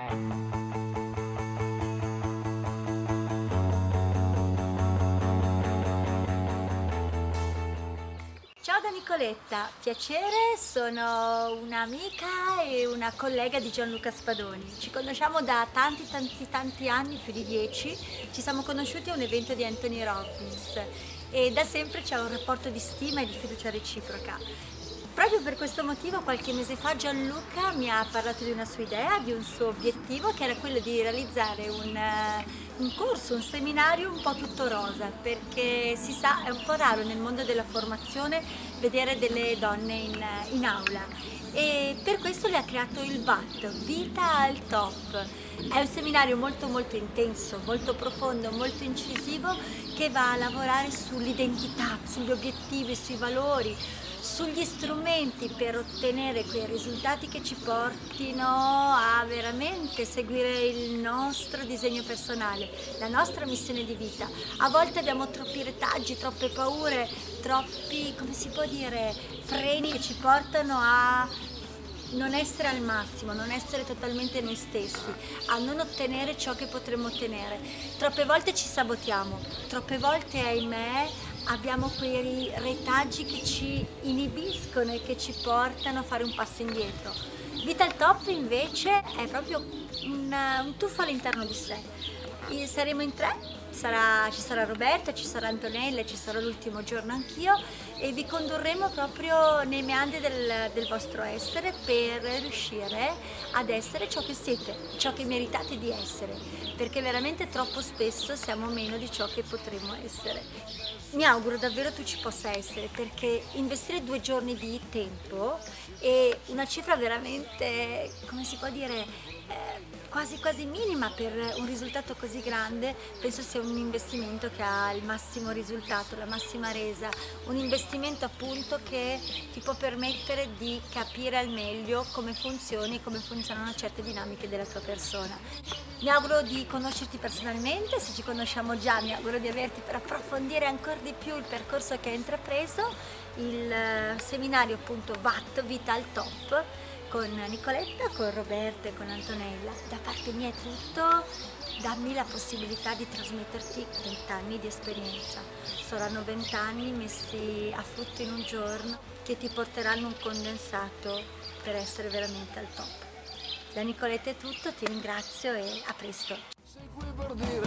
Ciao da Nicoletta, piacere, sono un'amica e una collega di Gianluca Spadoni. Ci conosciamo da tanti anni, più di 10. Ci siamo conosciuti a un evento di Anthony Robbins e da sempre c'è un rapporto di stima e di fiducia reciproca. Proprio per questo motivo qualche mese fa Gianluca mi ha parlato di una sua idea, di un suo obiettivo, che era quello di realizzare un corso, un seminario un po' tutto rosa, perché si sa, è un po' raro nel mondo della formazione vedere delle donne in aula, e per questo le ha creato il VAT, Vita al Top. È un seminario molto intenso, molto profondo, molto incisivo, che va a lavorare sull'identità, sugli obiettivi, sui valori, sugli strumenti per ottenere quei risultati che ci portino a veramente seguire il nostro disegno personale, la nostra missione di vita. A volte abbiamo troppi retaggi, troppe paure, troppi, come si può dire, freni che ci portano a non essere al massimo, non essere totalmente noi stessi, a non ottenere ciò che potremmo ottenere. Troppe volte ci sabotiamo, troppe volte, ahimè, abbiamo quei retaggi che ci inibiscono e che ci portano a fare un passo indietro. Vita al Top invece è proprio un tuffo all'interno di sé. Saremo in 3, ci sarà Roberta, ci sarà Antonella e ci sarò l'ultimo giorno anch'io, e vi condurremo proprio nei meandri del vostro essere per riuscire ad essere ciò che siete, ciò che meritate di essere, perché veramente troppo spesso siamo meno di ciò che potremmo essere. Mi auguro davvero tu ci possa essere, perché investire 2 giorni di tempo è una cifra veramente, come si può dire, quasi minima per un risultato così grande. Penso sia un investimento che ha il massimo risultato, la massima resa, un investimento appunto che ti può permettere di capire al meglio come funzioni e come funzionano certe dinamiche della tua persona. Mi auguro di conoscerti personalmente, se ci conosciamo già mi auguro di averti per approfondire ancora di più il percorso che hai intrapreso, il seminario appunto VAT, Vita al Top, con Nicoletta, con Roberto e con Antonella. Da parte mia è tutto, dammi la possibilità di trasmetterti 20 anni di esperienza. Saranno 20 anni messi a frutto in un giorno, che ti porteranno un condensato per essere veramente al top. Da Nicoletta è tutto, ti ringrazio e a presto. Sei qui per dire